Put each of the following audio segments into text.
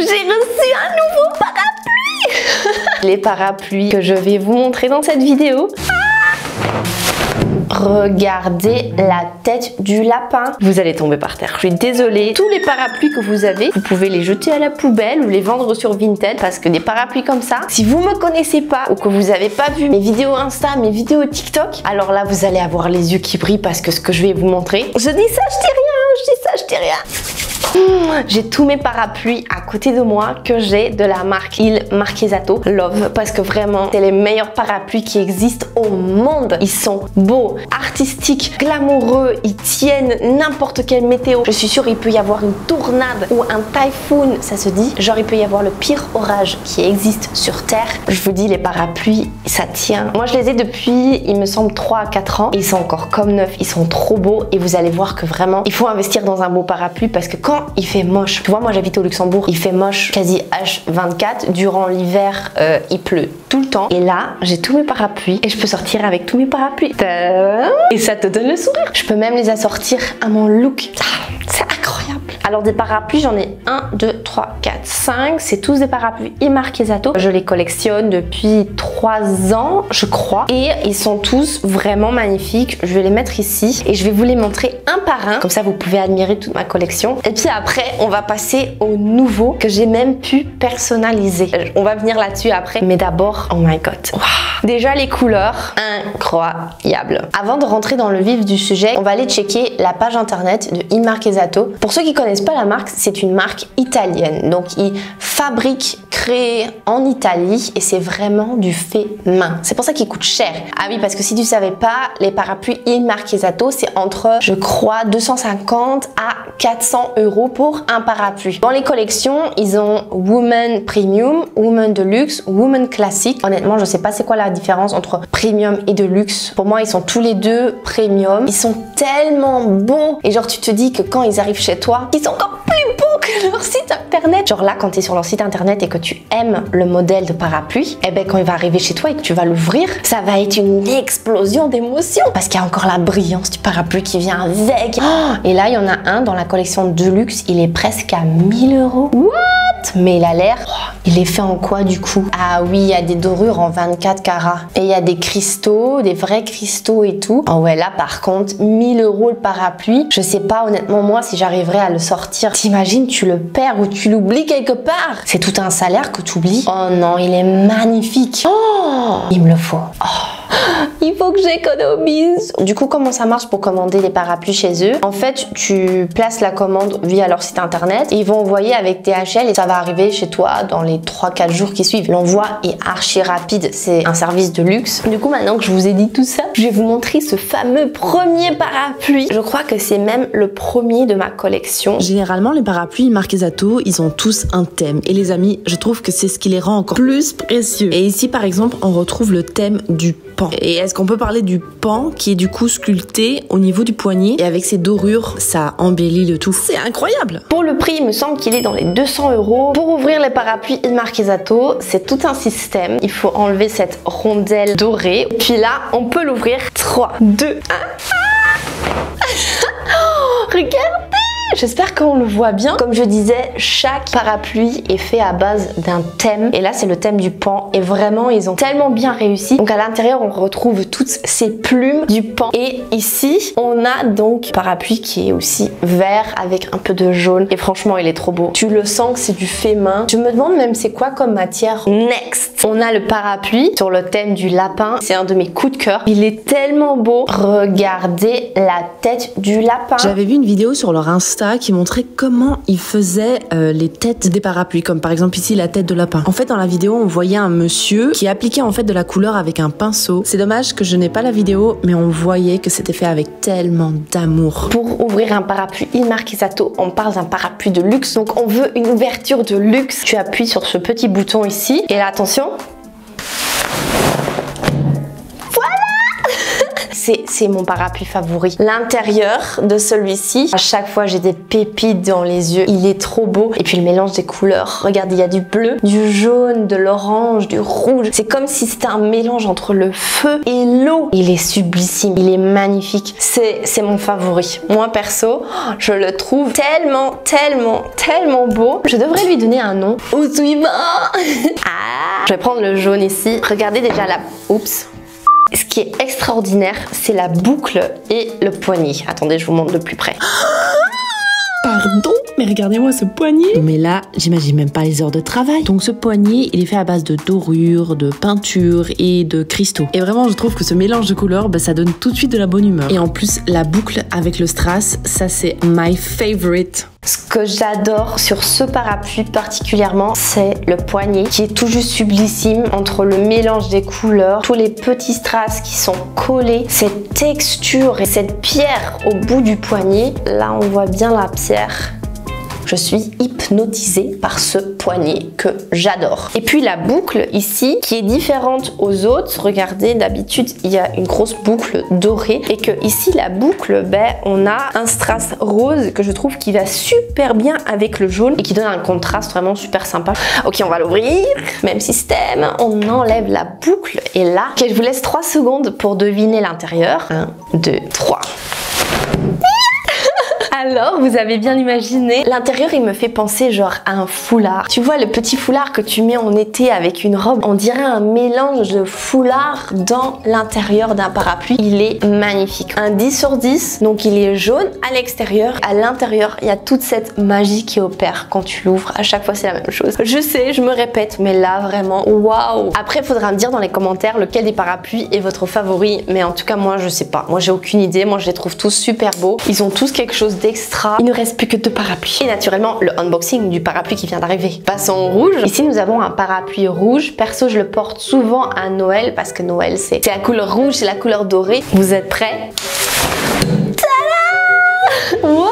J'ai reçu un nouveau parapluie. Les parapluies que je vais vous montrer dans cette vidéo. Regardez la tête du lapin. Vous allez tomber par terre. Je suis désolée. Tous les parapluies que vous avez, vous pouvez les jeter à la poubelle ou les vendre sur Vinted parce que des parapluies comme ça, si vous me connaissez pas ou que vous n'avez pas vu mes vidéos Insta, mes vidéos TikTok, alors là, vous allez avoir les yeux qui brillent parce que ce que je vais vous montrer, je dis ça, je dis rien. Je dis ça, je dis rien. J'ai tous mes parapluies à côté de moi que j'ai de la marque Il Marchesato Love parce que vraiment c'est les meilleurs parapluies qui existent au monde. Ils sont beaux, artistiques, glamoureux, ils tiennent n'importe quelle météo. Je suis sûre il peut y avoir une tornade ou un typhoon, ça se dit. Genre il peut y avoir le pire orage qui existe sur Terre. Je vous dis les parapluies, ça tient. Moi je les ai depuis il me semble 3 à 4 ans et ils sont encore comme neufs, ils sont trop beaux et vous allez voir que vraiment il faut investir dans un beau parapluie parce que quand il fait moche, tu vois moi j'habite au Luxembourg, il fait moche quasi H24, durant l'hiver il pleut tout le temps et là j'ai tous mes parapluies et je peux sortir avec tous mes parapluies et ça te donne le sourire. Je peux même les assortir à mon look. C'est incroyable. Alors des parapluies j'en ai 1, 2, 3, 4, 5, c'est tous des parapluies Il Marchesato. Je les collectionne depuis 3 ans je crois et ils sont tous vraiment magnifiques. Je vais les mettre ici et je vais vous les montrer un par un, comme ça vous pouvez admirer toute ma collection. Et puis après on va passer au nouveau que j'ai même pu personnaliser. On va venir là-dessus après, mais d'abord, oh my god, wow. Déjà les couleurs, incroyables. Avant de rentrer dans le vif du sujet, on va aller checker la page internet de Il Marchesato. Pour ceux qui connaissent pas la marque, c'est une marque italienne, donc ils fabriquent, créent en Italie et c'est vraiment du fait main. C'est pour ça qu'il coûte cher. Ah oui, parce que si tu savais pas, les parapluies Il Marchesato, c'est entre, je crois, 250 à 400 € pour un parapluie. Dans les collections, ils ont Woman Premium, Woman Deluxe, Woman Classic. Honnêtement, je sais pas c'est quoi la différence entre Premium et Deluxe. Pour moi, ils sont tous les deux Premium. Ils sont tellement beaux. Et genre, tu te dis que quand ils arrivent chez toi, ils sont encore plus beaux que leur site internet. Genre là, quand tu es sur leur site internet et que tu aimes le modèle de parapluie, et ben quand il va arriver chez toi et que tu vas l'ouvrir, ça va être une explosion d'émotions. Parce qu'il y a encore la brillance du parapluie qui vient avec. Oh, et là, il y en a un dans la collection Deluxe, il est presque à 1000 €. What? Mais il a l'air... Oh, il est fait en quoi du coup? Ah oui, il y a des dorures en 24 carats. Et il y a des cristaux, des vrais cristaux et tout. Oh ouais, là par contre, 1000 € le parapluie. Je sais pas honnêtement moi si j'arriverai à le sortir. T'imagines, tu le perds ou tu l'oublies quelque part. C'est tout un salaire que tu oublies. Oh non, il est magnifique. Oh, il me le faut. Oh. Il faut que j'économise. Du coup, comment ça marche pour commander les parapluies chez eux? En fait, tu places la commande via leur site internet et ils vont envoyer avec DHL et ça va arriver chez toi dans les 3-4 jours qui suivent. L'envoi est archi rapide, c'est un service de luxe. Du coup, maintenant que je vous ai dit tout ça, je vais vous montrer ce fameux premier parapluie. Je crois que c'est même le premier de ma collection. Généralement, les parapluies Marchesato, ils ont tous un thème. Et les amis, je trouve que c'est ce qui les rend encore plus précieux. Et ici, par exemple, on retrouve le thème du pan. Et est-ce qu'on peut parler du pan qui est du coup sculpté au niveau du poignet et avec ses dorures, ça embellit le tout. C'est incroyable. Pour le prix, il me semble qu'il est dans les 200 €. Pour ouvrir les parapluies Il Marchesato, c'est tout un système. Il faut enlever cette rondelle dorée. Puis là, on peut l'ouvrir. 3, 2, 1. Oh, regardez! J'espère qu'on le voit bien. Comme je disais, chaque parapluie est fait à base d'un thème. Et là, c'est le thème du pan. Et vraiment, ils ont tellement bien réussi. Donc à l'intérieur, on retrouve toutes ces plumes du pan. Et ici, on a donc parapluie qui est aussi vert avec un peu de jaune. Et franchement, il est trop beau. Tu le sens que c'est du fait main. Je me demande même c'est quoi comme matière. Next, on a le parapluie sur le thème du lapin. C'est un de mes coups de cœur. Il est tellement beau. Regardez la tête du lapin. J'avais vu une vidéo sur leur Insta qui montrait comment ils faisaient les têtes des parapluies, comme par exemple ici la tête de lapin. En fait, dans la vidéo, on voyait un monsieur qui appliquait en fait de la couleur avec un pinceau. C'est dommage que je n'ai pas la vidéo, mais on voyait que c'était fait avec tellement d'amour. Pour ouvrir un parapluie Il Marchesato, on parle d'un parapluie de luxe, donc on veut une ouverture de luxe. Tu appuies sur ce petit bouton ici, et là, attention. c'est mon parapluie favori. L'intérieur de celui-ci, à chaque fois j'ai des pépites dans les yeux. Il est trop beau. Et puis le mélange des couleurs. Regardez, il y a du bleu, du jaune, de l'orange, du rouge. C'est comme si c'était un mélange entre le feu et l'eau. Il est sublissime, il est magnifique. C'est mon favori. Moi perso, je le trouve tellement beau. Je devrais lui donner un nom. Au suivant. Je vais prendre le jaune ici. Regardez déjà la... Oups. Ce qui est extraordinaire, c'est la boucle et le poignet. Attendez, je vous montre de plus près. Pardon, mais regardez-moi ce poignet. Mais là, j'imagine même pas les heures de travail. Donc ce poignet, il est fait à base de dorure, de peinture et de cristaux. Et vraiment, je trouve que ce mélange de couleurs, ça donne tout de suite de la bonne humeur. Et en plus, la boucle avec le strass, ça c'est my favorite. Ce que j'adore sur ce parapluie particulièrement, c'est le poignet qui est tout juste sublissime entre le mélange des couleurs, tous les petits strass qui sont collés, cette texture et cette pierre au bout du poignet. Là, on voit bien la pierre. Je suis hypnotisée par ce poignet que j'adore. Et puis la boucle ici, qui est différente aux autres. Regardez, d'habitude, il y a une grosse boucle dorée. Et que ici, la boucle, on a un strass rose que je trouve qui va super bien avec le jaune et qui donne un contraste vraiment super sympa. Ok, on va l'ouvrir. Même système, on enlève la boucle. Et là, ok, je vous laisse 3 secondes pour deviner l'intérieur. 1, 2, 3. Alors, vous avez bien imaginé, l'intérieur il me fait penser genre à un foulard. Tu vois le petit foulard que tu mets en été avec une robe, on dirait un mélange de foulard dans l'intérieur d'un parapluie. Il est magnifique. Un 10 sur 10, donc il est jaune à l'extérieur. À l'intérieur, il y a toute cette magie qui opère quand tu l'ouvres. À chaque fois, c'est la même chose. Je sais, je me répète, mais là vraiment, waouh! Après, il faudra me dire dans les commentaires lequel des parapluies est votre favori. Mais en tout cas, moi, je sais pas. Moi, j'ai aucune idée. Moi, je les trouve tous super beaux. Ils ont tous quelque chose d'extra. Il ne reste plus que 2 parapluies. Et naturellement, le unboxing du parapluie qui vient d'arriver. Passons au rouge. Ici, nous avons un parapluie rouge. Perso, je le porte souvent à Noël parce que Noël, c'est la couleur rouge, c'est la couleur dorée. Vous êtes prêts? Tada! Wow!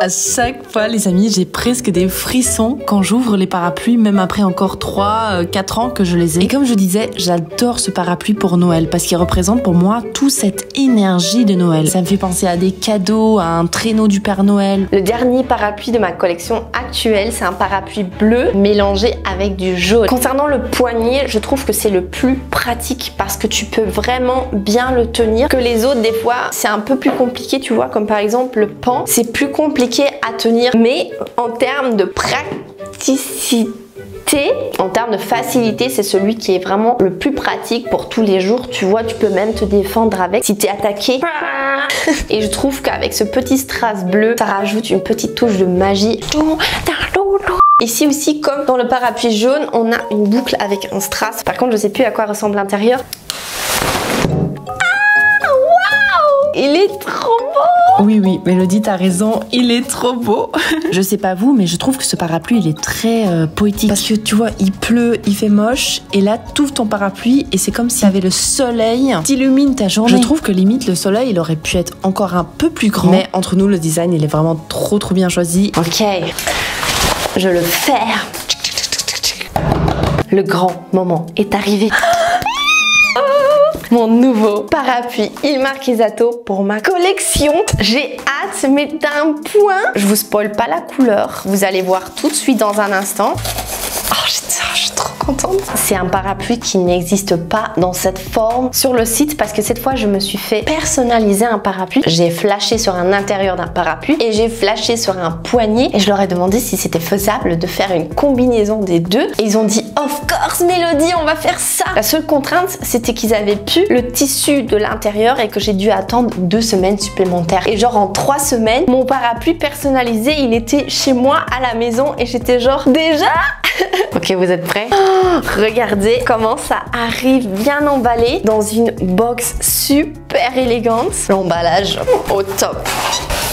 À chaque fois, les amis, j'ai presque des frissons quand j'ouvre les parapluies, même après encore 3-4 ans que je les ai. Et comme je disais, j'adore ce parapluie pour Noël parce qu'il représente pour moi toute cette énergie de Noël. Ça me fait penser à des cadeaux, à un traîneau du Père Noël. Le dernier parapluie de ma collection actuelle, c'est un parapluie bleu mélangé avec du jaune. Concernant le poignet, je trouve que c'est le plus pratique parce que tu peux vraiment bien le tenir. Que les autres, des fois, c'est un peu plus compliqué, tu vois, comme par exemple le pan, c'est plus compliqué à tenir, mais en termes de praticité, en termes de facilité, c'est celui qui est vraiment le plus pratique pour tous les jours. Tu vois, tu peux même te défendre avec si tu es attaqué. Et je trouve qu'avec ce petit strass bleu, ça rajoute une petite touche de magie. Ici aussi, comme dans le parapluie jaune, on a une boucle avec un strass. Par contre, je sais plus à quoi ressemble l'intérieur. Il est trop beau! Oui, Mélodie, t'as raison, il est trop beau. Je sais pas vous, mais je trouve que ce parapluie, il est très poétique. Parce que tu vois, il pleut, il fait moche, et là, t'ouvres ton parapluie, et c'est comme s'il y avait le soleil qui illumine ta journée. Je trouve que limite, le soleil, il aurait pu être encore un peu plus grand. Mais entre nous, le design, il est vraiment trop bien choisi. Ok, je le ferme. Le grand moment est arrivé. Mon nouveau parapluie Il Marchesato pour ma collection. J'ai hâte, mais d'un point. Je vous spoil pas la couleur. Vous allez voir tout de suite dans un instant. Oh, je suis trop contente. C'est un parapluie qui n'existe pas dans cette forme sur le site parce que cette fois, je me suis fait personnaliser un parapluie. J'ai flashé sur un intérieur d'un parapluie et j'ai flashé sur un poignet et je leur ai demandé si c'était faisable de faire une combinaison des deux. Et ils ont dit « Of course, Mélodie, on va faire ça !» La seule contrainte, c'était qu'ils avaient pu le tissu de l'intérieur et que j'ai dû attendre 2 semaines supplémentaires. Et genre en 3 semaines, mon parapluie personnalisé, il était chez moi à la maison et j'étais genre déjà. Ok, vous êtes prêts? Oh, regardez comment ça arrive bien emballé dans une box super élégante. L'emballage au top.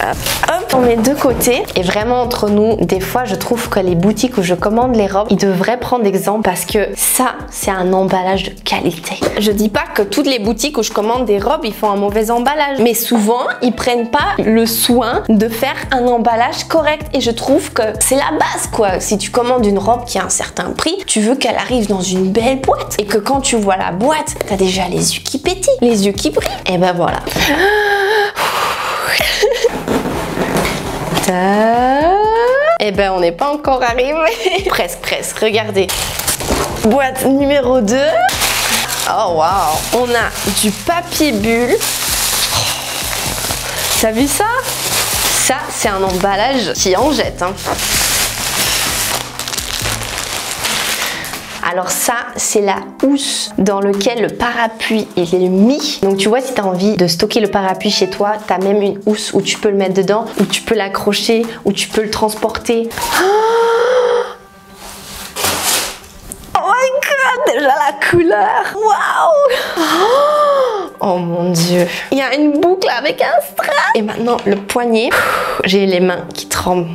hop, on met de côté. Et vraiment entre nous, des fois je trouve que les boutiques où je commande les robes, ils devraient prendre exemple parce que ça, c'est un emballage de qualité. Je dis pas que toutes les boutiques où je commande des robes, ils font un mauvais emballage. Mais souvent, ils prennent pas le soin de faire un emballage correct. Et je trouve que c'est la base, quoi. Si tu commandes une robe qui a un certain prix, tu veux qu'elle arrive dans une belle boîte. Et que quand tu vois la boîte, t'as déjà les yeux qui pétillent, les yeux qui brillent. Et ben voilà. Et ben on n'est pas encore arrivé. Presque, presque. Regardez. Boîte numéro 2. Oh waouh. On a du papier bulle. T'as vu ça? Ça, c'est un emballage qui en jette. Hein. Alors ça, c'est la housse dans laquelle le parapluie est mis. Donc tu vois, si tu as envie de stocker le parapluie chez toi, tu as même une housse où tu peux le mettre dedans, où tu peux l'accrocher, où tu peux le transporter. Oh my god, déjà la couleur. Waouh. Oh mon dieu. Il y a une boucle avec un strap. Et maintenant, le poignet. J'ai les mains qui tremblent.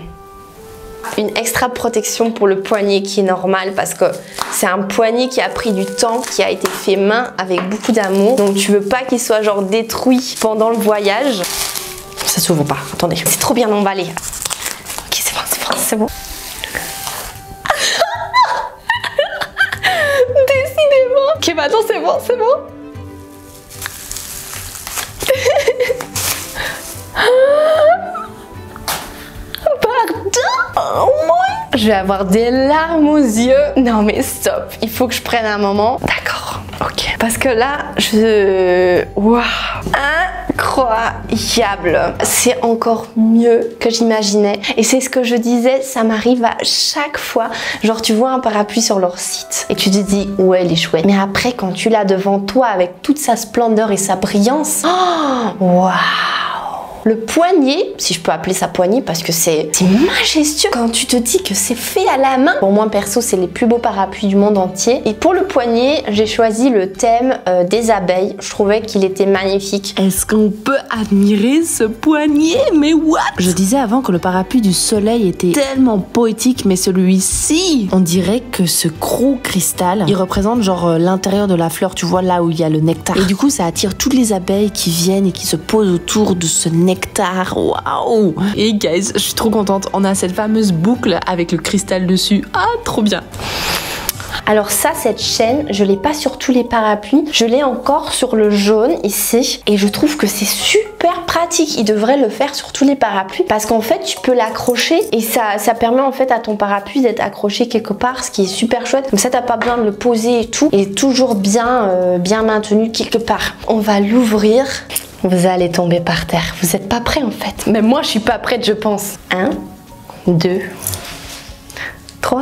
Une extra protection pour le poignet qui est normal parce que c'est un poignet qui a pris du temps, qui a été fait main avec beaucoup d'amour. Donc tu veux pas qu'il soit genre détruit pendant le voyage. Ça s'ouvre pas, attendez. C'est trop bien emballé. Ok, c'est bon, c'est bon, c'est bon. Décidément. Ok, maintenant c'est bon, c'est bon. Oh my. Je vais avoir des larmes aux yeux. Non mais stop, il faut que je prenne un moment. D'accord, ok. Parce que là, waouh, incroyable. C'est encore mieux que j'imaginais. Et c'est ce que je disais, ça m'arrive à chaque fois. Genre tu vois un parapluie sur leur site et tu te dis ouais, il est chouette. Mais après quand tu l'as devant toi avec toute sa splendeur et sa brillance, oh, waouh. Le poignet, si je peux appeler ça poignet parce que c'est majestueux quand tu te dis que c'est fait à la main. Pour moi perso, c'est les plus beaux parapluies du monde entier. Et pour le poignet, j'ai choisi le thème des abeilles. Je trouvais qu'il était magnifique. Est-ce qu'on peut admirer ce poignet? Mais what? Je disais avant que le parapluie du soleil était tellement poétique, mais celui-ci, on dirait que ce gros cristal, il représente genre l'intérieur de la fleur, tu vois, là où il y a le nectar. Et du coup, ça attire toutes les abeilles qui viennent et qui se posent autour de ce nectar. Waouh! Et guys, je suis trop contente. On a cette fameuse boucle avec le cristal dessus. Ah, trop bien! Alors ça, cette chaîne, je l'ai pas sur tous les parapluies. Je l'ai encore sur le jaune ici. Et je trouve que c'est super pratique. Il devrait le faire sur tous les parapluies. Parce qu'en fait, tu peux l'accrocher. Et ça permet en fait à ton parapluie d'être accroché quelque part. Ce qui est super chouette. Comme ça, t'as pas besoin de le poser et tout. Il est toujours bien, bien maintenu quelque part. On va l'ouvrir. Vous allez tomber par terre. Vous n'êtes pas prêts en fait. Même moi, je suis pas prête, je pense. 1, 2, 3.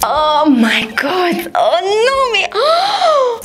Oh my god. Oh non, mais... Oh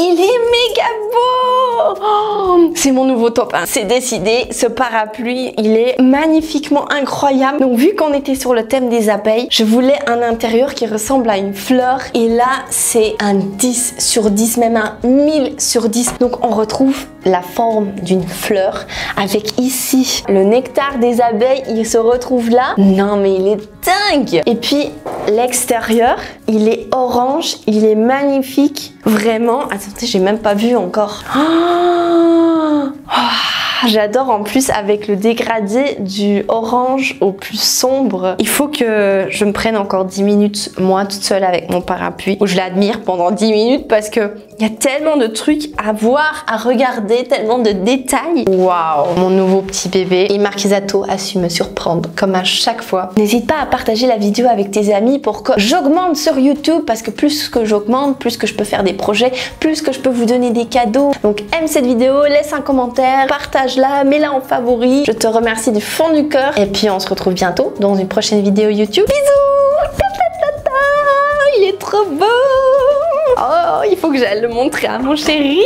il est méga beau. Oh, c'est mon nouveau top 1. C'est décidé, ce parapluie, il est magnifiquement incroyable. Donc vu qu'on était sur le thème des abeilles, je voulais un intérieur qui ressemble à une fleur. Et là, c'est un 10 sur 10, même un 1000 sur 10. Donc on retrouve la forme d'une fleur avec ici le nectar des abeilles. Il se retrouve là. Non mais il est dingue. Et puis l'extérieur, il est orange, il est magnifique. Vraiment, attendez, j'ai même pas vu encore. J'adore en plus avec le dégradé du orange au plus sombre. Il faut que je me prenne encore 10 minutes, moi toute seule avec mon parapluie, où je l'admire pendant 10 minutes parce que il y a tellement de trucs à voir, à regarder, tellement de détails. Waouh, mon nouveau petit bébé. Et Marchesato a su me surprendre, comme à chaque fois. N'hésite pas à partager la vidéo avec tes amis pour que j'augmente sur YouTube, parce que plus que j'augmente, plus que je peux faire des projets, plus que je peux vous donner des cadeaux. Donc aime cette vidéo, laisse un commentaire, partage-la, mets-la en favori. Je te remercie du fond du cœur. Et puis on se retrouve bientôt dans une prochaine vidéo YouTube. Bisous. Il est trop beau. Oh, il faut que j'aille le montrer à mon chéri.